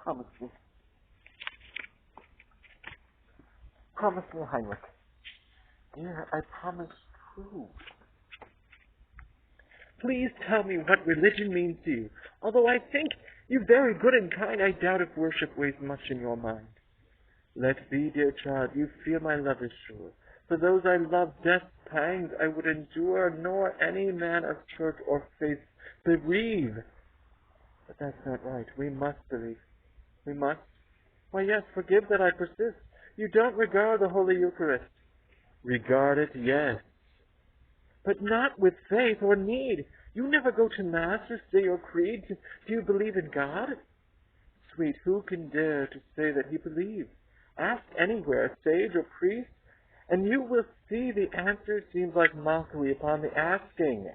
Promise me. Promise me, Heinrich. Dear, I promise true. Please tell me what religion means to you. Although I think you very good and kind, I doubt if worship weighs much in your mind. Let be, dear child, you feel my love is sure. For those I love, death's pangs I would endure, nor any man of church or faith bereave. But that's not right. We must believe. We must. Why, yes, forgive that I persist. You don't regard the Holy Eucharist. Regard it, yes. But not with faith or need. You never go to Mass or say your creed. Do you believe in God? Sweet, who can dare to say that he believes? Ask anywhere, sage or priest, and you will see the answer seems like mockery upon the asking.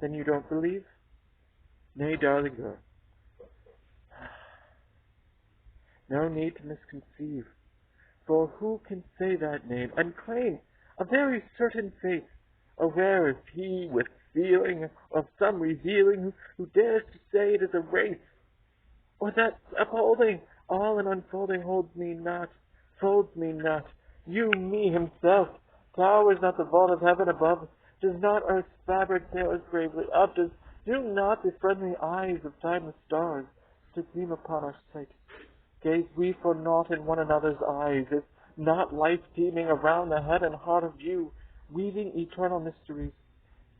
Then you don't believe? Nay, darling girl. No need to misconceive. For who can say that name and claim a very certain faith? Or where is he with feeling of some revealing who dares to say it is a race? Or that upholding all and unfolding holds me not, folds me not, you, me, himself, towers not the vault of heaven above, does not earth's fabric sail gravely up, do not the friendly eyes of timeless stars to gleam upon our sight. Gaze we for naught in one another's eyes, is not life teeming around the head and heart of you, weaving eternal mysteries,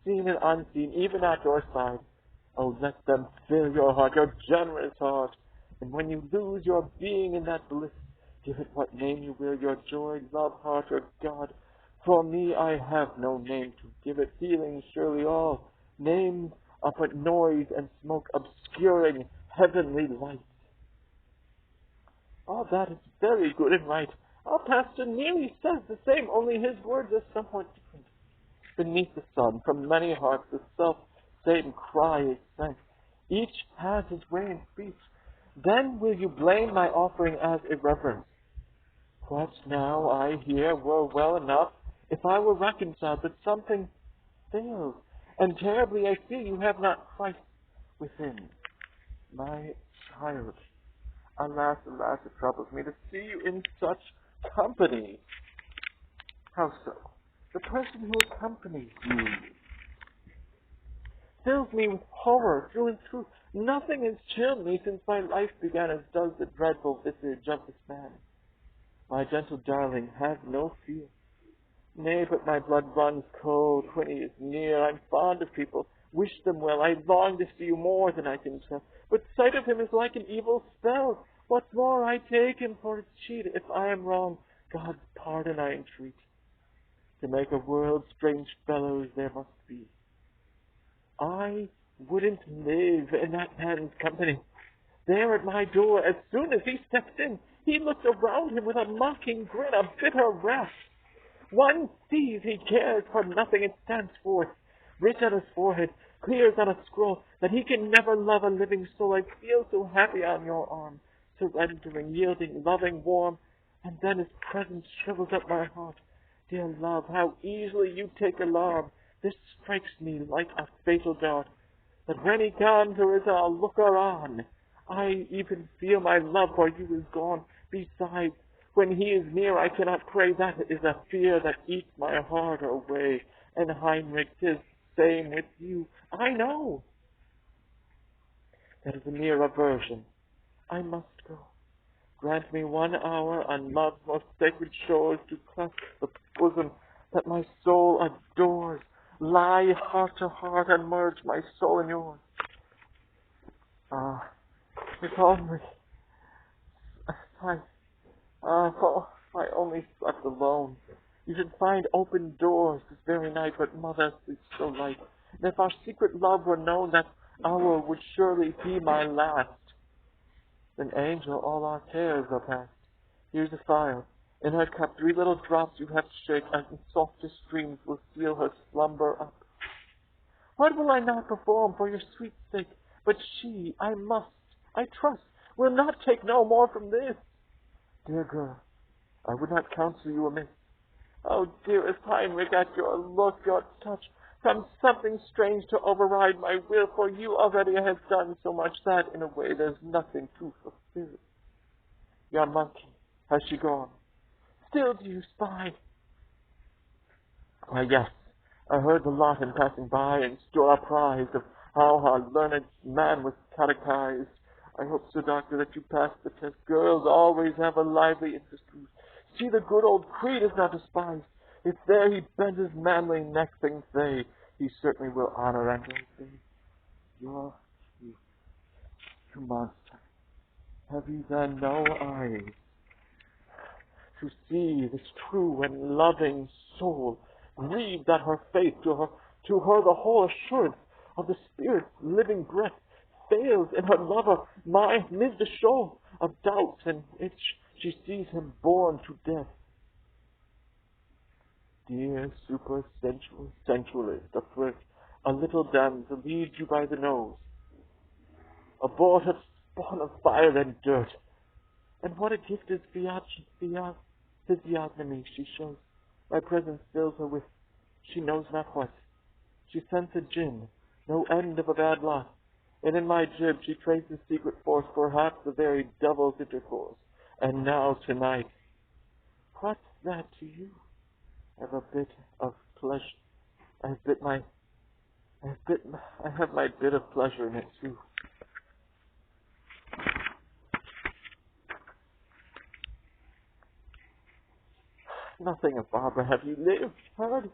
seen and unseen, even at your side. Oh, let them fill your heart, your generous heart, and when you lose your being in that bliss, give it what name you will, your joy, love, heart, or God. For me, I have no name to give it, feelings surely all, names are but noise and smoke obscuring heavenly light. All that is very good and right. Our pastor nearly says the same, only his words are somewhat different. Beneath the sun, from many hearts, the self-same cry is sent. Each has his way in speech. Then will you blame my offering as irreverence? What now I hear were well enough if I were reconciled, but something fails, and terribly I fear you have not Christ within. My child, alas, alas, it troubles me to see you in such company. How so? The person who accompanies you fills me with horror through and through. Nothing has chilled me since my life began as does the dreadful visage of this man. My gentle darling, have no fear. Nay, but my blood runs cold when he is near. I'm fond of people, wish them well. I long to see you more than I can tell. But sight of him is like an evil spell. What's more, I take him for a cheat. If I am wrong, God's pardon I entreat. To make a world strange fellows there must be. I wouldn't live in that man's company. There at my door, as soon as he stepped in, he looked around him with a mocking grin, a bitter wrath. One sees he cares for nothing, it stands forth, writ on his forehead, clear as on a scroll, that he can never love a living soul. I feel so happy on your arm, surrendering, yielding, loving, warm, and then his presence shrivels up my heart. Dear love, how easily you take alarm. This strikes me like a fatal dart, that when he comes there is a looker on. I even feel my love for you is gone. Besides, when he is near I cannot pray. That is a fear that eats my heart away. And Heinrich, 'tis same with you. I know. That is a mere aversion. I must go. Grant me 1 hour on love's most sacred shores to clasp the bosom that my soul adores. Lie heart to heart and merge my soul in yours. If only if I only slept alone. You should find open doors this very night, but mother sleeps so light. And if our secret love were known, that hour would surely be my last. Then, angel, all our cares are past. Here's a phial. In her cup 3 little drops you have to shake, and in softest dreams will seal her slumber up. What will I not perform for your sweet sake? But she, I must, I trust, will not take no more from this. Dear girl, I would not counsel you amiss. Oh, dearest Heinrich, at your look, your touch, From something strange to override my will, for you already have done so much that, in a way, there's nothing to fulfill. Your monkey, has she gone? Still do you spy? Why, yes, I heard the lot in passing by, and still apprised of how our learned man was catechized. I hope, Sir Doctor, that you passed the test. Girls always have a lively interest to see the good old creed is not despised. If there he bends his manly neck, think they, he certainly will honor and obey. You, monster, have you then no eyes to see this true and loving soul grieve that her faith to her the whole assurance of the Spirit's living breath fails in her lover mind mid the shoal of doubts in which she sees him born to death? Dear supersensual sensualist, a flirt, a little damsel leads you by the nose, abortive spawn of fire and dirt. And what a gift is physiognomy she shows. My presence fills her with she knows not what. She scents a gin, no end of a bad lot, and in my jib she traces secret force, perhaps the very devil's intercourse. And now tonight, what's that to you? I have a bit of pleasure. I have my bit of pleasure in it too. Nothing of Barbara have you lived, heard?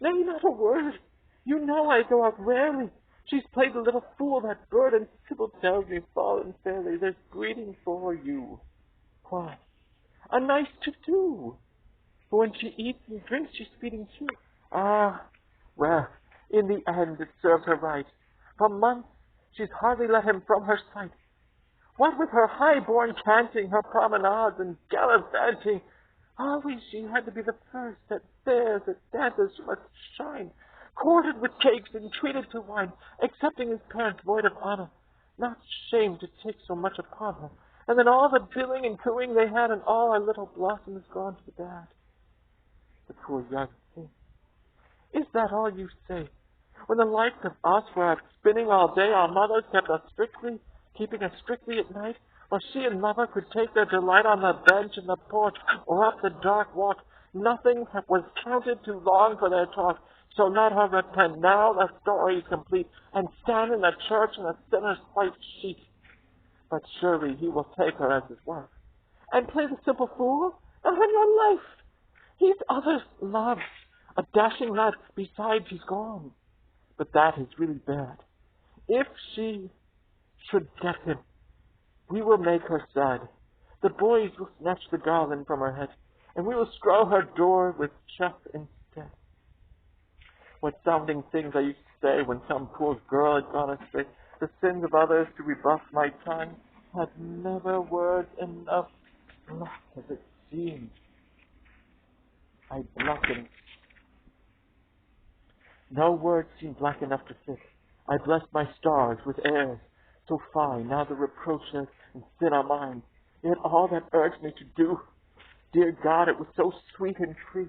Nay, not a word. You know I go out rarely. She's played the little fool, that bird, and Sybil tells me, fallen fairly, there's greeting for you. Why, a nice to-do. For when she eats and drinks, she's feeding too. Ah, well, in the end it served her right. For months she's hardly let him from her sight. What with her high-born canting, her promenades and gallivanting, always she had to be the first at fairs, at dances she must shine, courted with cakes and treated to wine, accepting his parents void of honor, not shamed to take so much upon her. And then all the billing and cooing they had, and all our little blossom is gone to the bad. The poor young thing. Is that all you say? When the likes of us were out spinning all day, our mothers keeping us strictly at night, while she and mother could take their delight on the bench and the porch or up the dark walk, nothing was counted too long for their talk. So let her repent now, the story is complete, and stand in the church in a sinner's white sheet. But surely he will take her as his wife, and play the simple fool, and on your life. He's others' love, a dashing lad, besides he's gone. But that is really bad. If she should get him, we will make her sad. The boys will snatch the garland from her head, and we will strew her door with chaff instead. What sounding things I used to say when some poor girl had gone astray. The sins of others to rebuff my tongue had never words enough. Black as it seemed, I blackened. No words seemed black enough to fit. I blessed my stars with airs so fine. Now the reproaches and sin are mine. Yet all that urged me to do, dear God, it was so sweet and true.